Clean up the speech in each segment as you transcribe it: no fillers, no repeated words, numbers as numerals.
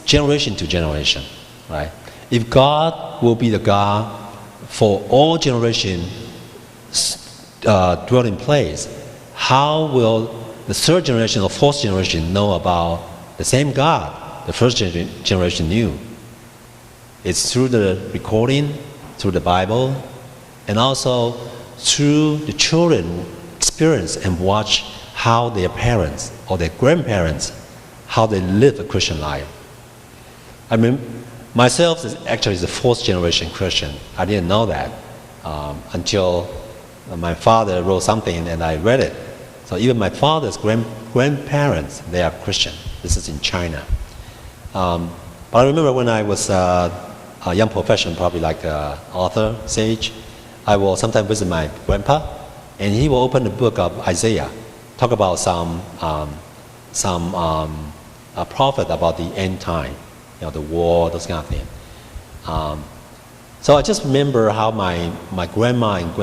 generation to generation, right? If God will be the God for all generations dwell in place, how will the third generation or fourth generation know about the same God the first generation knew? It's through the recording, through the Bible, and also through the children experience and watch how their parents or their grandparents, how they live a Christian life. I mean, myself is actually the fourth generation Christian. I didn't know that until my father wrote something and I read it. So even my father's grandparents, they are Christian. This is in China. But I remember when I was a young professional, probably like Arthur Sage, I will sometimes visit my grandpa, and he will open the book of Isaiah, talk about some prophet about the end time, the war, those kind of things. So I just remember how my grandma and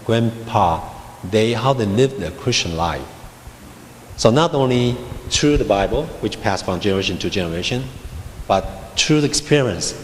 grandpa, how they lived their Christian life. So not only through the Bible, which passed from generation to generation, but through the experience,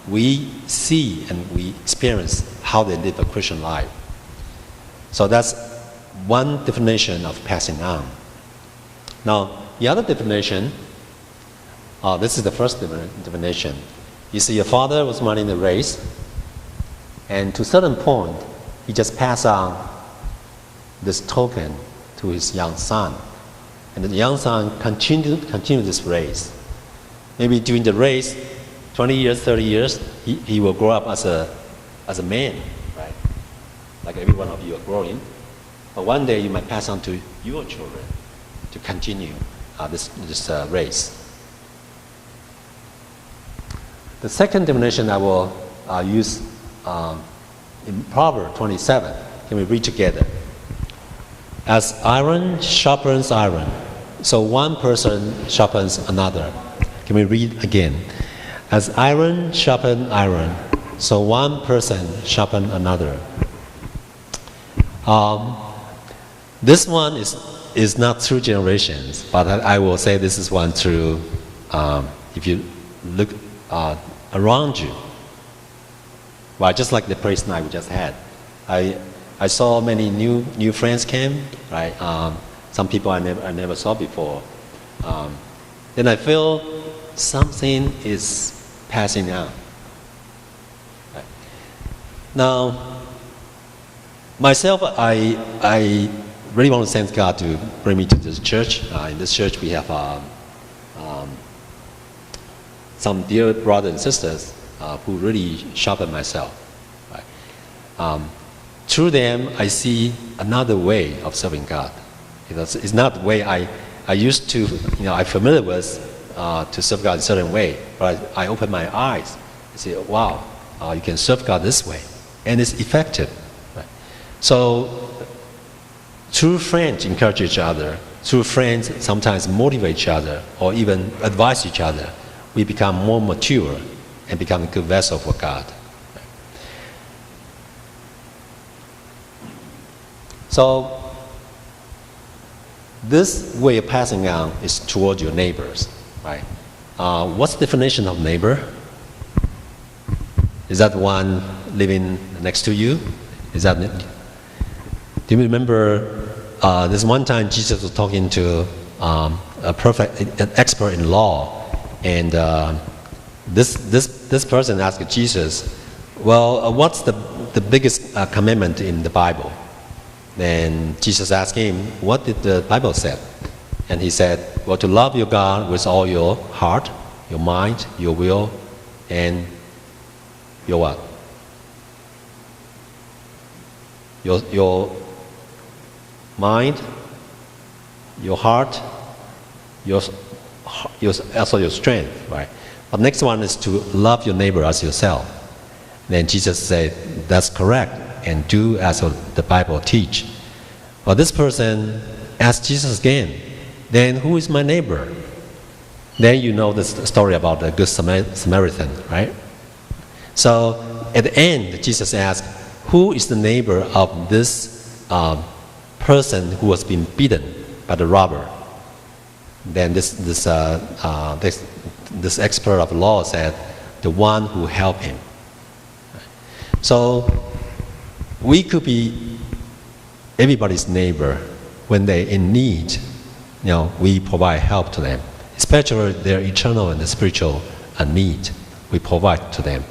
we see and we experience how they live a Christian life. So that's one definition of passing on. Now, the other definition, this is the first definition. You see, a father was running the race, and to a certain point, he just passed on this token to his young son. And the young son continued this race. Maybe during the race, 20 years, 30 years, he will grow up as a man, right? Like every one of you are growing. But one day you might pass on to your children to continue this race. The second definition I will use in Proverbs 27. Can we read together? As iron sharpens iron, so one person sharpens another. Can we read again? As iron sharpens iron, so one person sharpens another. This one is not through generations, but I will say this is one through, if you look around you. Well, just like the praise night we just had. I saw many new friends came, right? Some people I never saw before. Then I feel something is passing out. Right. Now, myself, I really want to thank God to bring me to this church. In this church, we have some dear brothers and sisters who really sharpen myself. Right? Through them, I see another way of serving God. It's not the way I used to, I'm familiar with to serve God in a certain way, but I open my eyes and say, wow, you can serve God this way, and it's effective. Right? So, true friends encourage each other. True friends sometimes motivate each other or even advise each other. We become more mature and become a good vessel for God. So, this way of passing on is toward your neighbors, right? What's the definition of neighbor? Is that one living next to you? Is that it? Do you remember this one time Jesus was talking to an expert in law, and this person asked Jesus, well, what's the biggest commandment in the Bible? Then Jesus asked him, what did the Bible say? And he said, well, to love your God with all your heart, your mind, your will, and your what? Your mind, your heart, also your strength, right? But next one is to love your neighbor as yourself. Then Jesus said, that's correct, and do as the Bible teach. But this person asked Jesus again, then who is my neighbor? Then you know the story about the Good Samaritan, right? So at the end, Jesus asked, who is the neighbor of this person who has been beaten by the robber? Then this this expert of law said, the one who helped him. So we could be everybody's neighbor when they're in need. We provide help to them, especially their eternal and the spiritual need. We provide to them.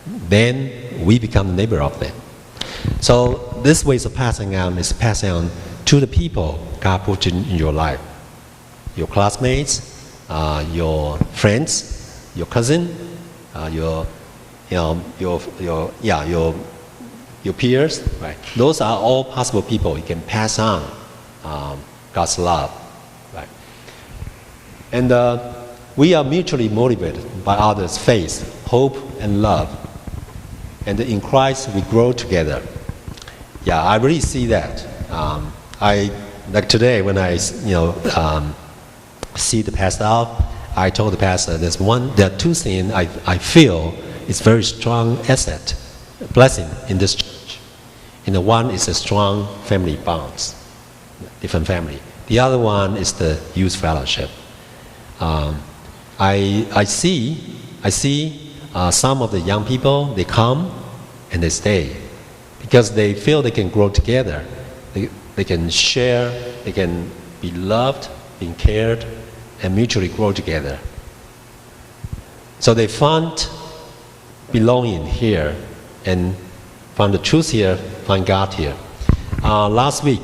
Then we become the neighbor of them. So this way of passing on is passing on to the people God put in your life. Your classmates, your friends, your cousin, your peers, right? Those are all possible people you can pass on God's love, right? And we are mutually motivated by others' faith, hope, and love. And in Christ we grow together. I really see that. Like today when I see the pastor out, I told the pastor there are two things I feel is very strong asset, blessing in this church. One is a strong family bonds, different family. The other one is the youth fellowship. I see some of the young people, they come and they stay because they feel they can grow together. They can share, they can be loved, being cared, and mutually grow together. So they find belonging here and find the truth here, find God here. Last week,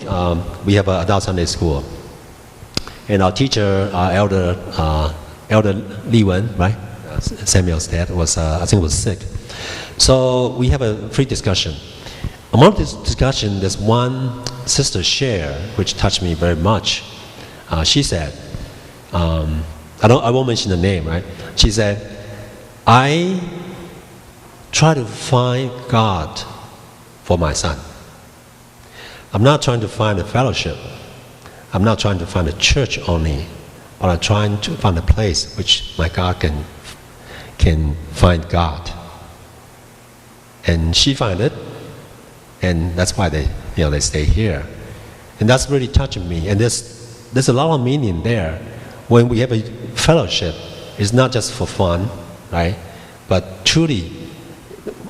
we have an adult Sunday school. And our teacher, Elder Li Wen, right? Samuel's dad was, I think, was sick. So we have a free discussion. Among this discussion, there's one sister share which touched me very much. She said, I won't mention the name, right? She said, I try to find God for my son. I'm not trying to find a fellowship. I'm not trying to find a church only, but I'm trying to find a place which my God can find God. And she found it, and that's why they stay here. And that's really touching me. And there's a lot of meaning there. When we have a fellowship, it's not just for fun, right? But truly,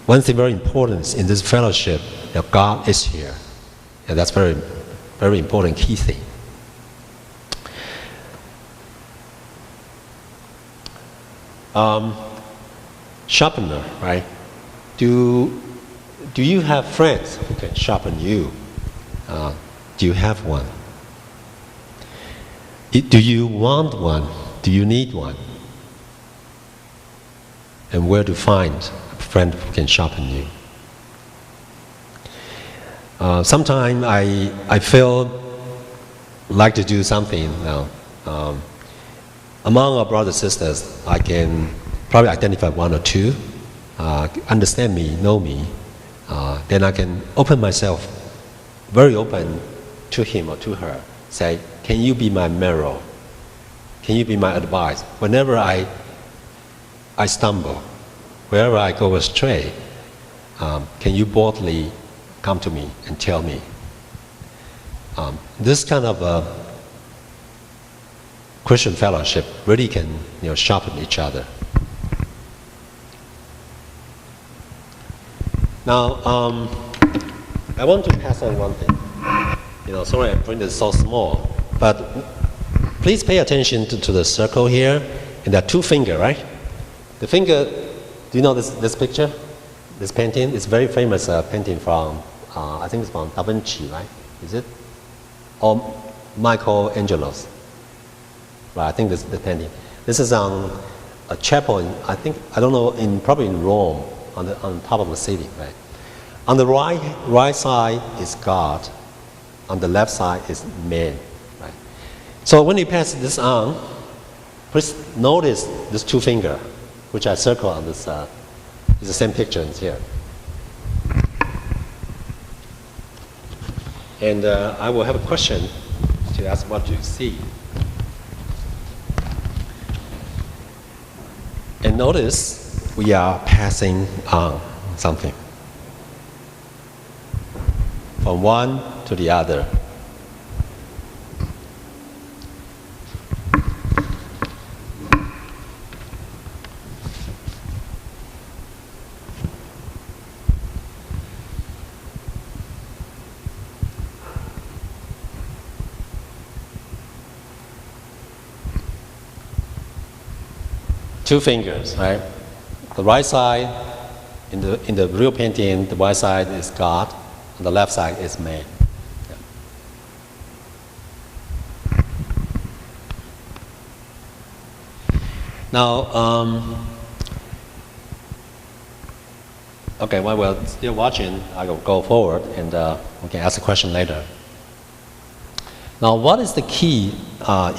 one thing very important in this fellowship, that God is here. And that's very, very important key thing. Sharpener, right? Do you have friends who can sharpen you? Do you have one? Do you want one? Do you need one? And where to find a friend who can sharpen you? Sometimes I feel like to do something now. Among our brothers and sisters, I can probably identify one or two, understand me, know me. Then I can open myself, very open to him or to her. Say, can you be my mirror? Can you be my advice? Whenever I stumble, wherever I go astray, can you boldly come to me and tell me? This kind of Christian fellowship really can sharpen each other. Now, I want to pass on one thing. Sorry I printed it so small, but please pay attention to the circle here, and there are two fingers, right? The finger, do you know this picture? This painting? It's a very famous painting from, I think it's from Da Vinci, right? Is it? Or Michelangelo's. Right, I think this is the painting. This is on a chapel in, I don't know, probably in Rome, on top of the city, right? On the right side is God. On the left side is man, right? So when you pass this on, please notice these two fingers, which I circle on this, is the same picture here. And I will have a question to ask what you see. And notice we are passing on something from one to the other. two fingers, right? The right side, in the real painting, the right side is God, and the left side is man. Yeah. Now, okay, while we're still watching, I will go forward and we can ask a question later. Now, what is the key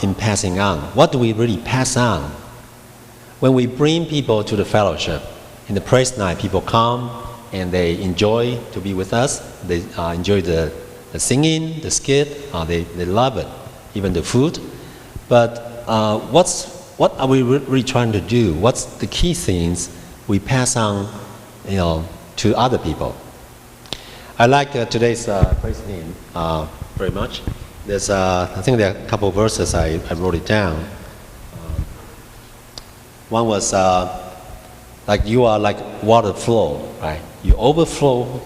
in passing on? What do we really pass on? When we bring people to the fellowship, in the praise night, people come and they enjoy to be with us. They enjoy the singing, the skit. They love it, even the food. But what are we really trying to do? What's the key things we pass on, to other people? I like today's praise hymn very much. There's, I think there are a couple of verses I wrote it down. One was like you are like water flow, right? You overflow,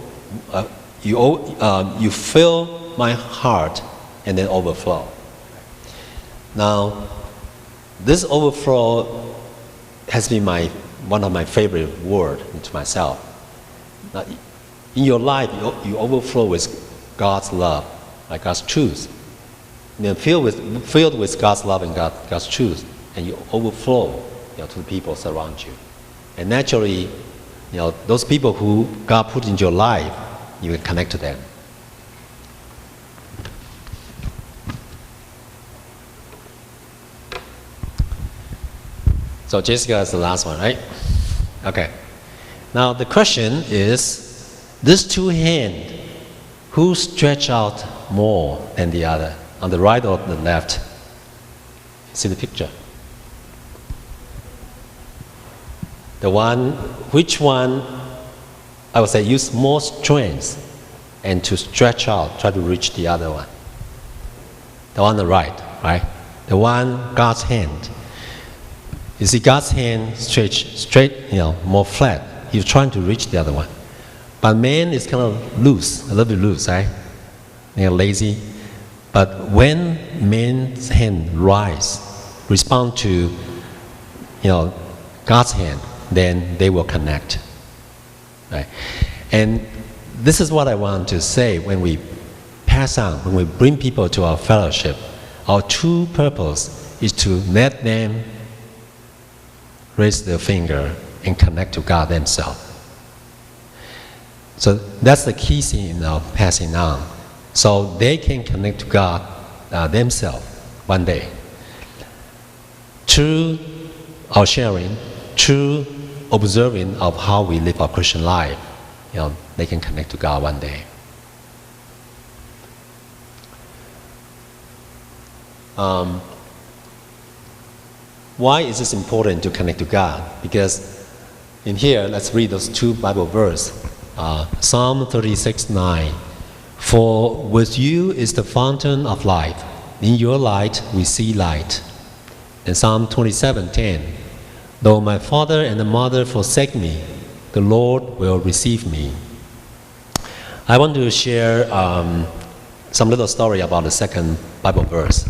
you fill my heart and then overflow. Now, this overflow has been one of my favorite words to myself. Now, in your life, you overflow with God's love, like God's truth. And then filled with God's love and God's truth, and you overflow to the people around you. And naturally, those people who God put into your life, you will connect to them. So Jessica is the last one, right? Okay. Now the question is, these two hands, who stretch out more than the other? On the right or the left? See the picture? Which one, I would say, use more strength and to stretch out, try to reach the other one? The one on the right, right? The one, God's hand. You see, God's hand straight, more flat. He's trying to reach the other one. But man is kind of loose, a little bit loose, right? Lazy. But when man's hand respond to, God's hand, then they will connect, right? And this is what I want to say when we pass on, when we bring people to our fellowship. Our true purpose is to let them raise their finger and connect to God themselves. So that's the key thing of passing on. So they can connect to God themselves one day. Through our sharing, through observing of how we live our Christian life, they can connect to God one day. Why is this important to connect to God? Because in here, let's read those two Bible verses. Psalm 36:9. For with you is the fountain of life. In your light we see light. And Psalm 27:10. Though my father and mother forsake me, the Lord will receive me. I want to share some little story about the second Bible verse.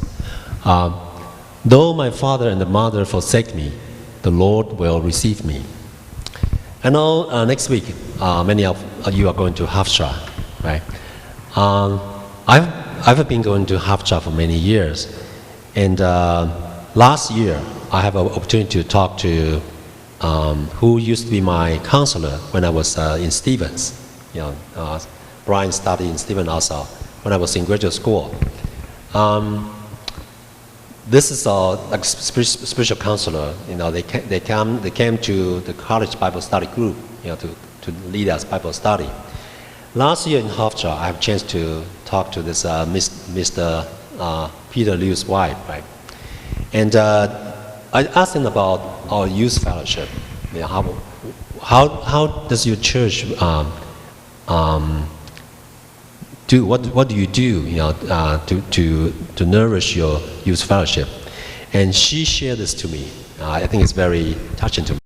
Though my father and mother forsake me, the Lord will receive me. I know next week many of you are going to Hafsha, right? I've been going to Hafsha for many years, and last year I have an opportunity to talk to who used to be my counselor when I was in Stevens. Brian studied in Stevens also when I was in graduate school. This is like spiritual counselor. They came to the college Bible study group, to lead us Bible study. Last year in Hafsha, I have a chance to talk to this Mr. Peter Liu's wife, right? And I asked him about our youth fellowship. How does your church do? What do you do? To nourish your youth fellowship? And she shared this to me. I think it's very touching to me.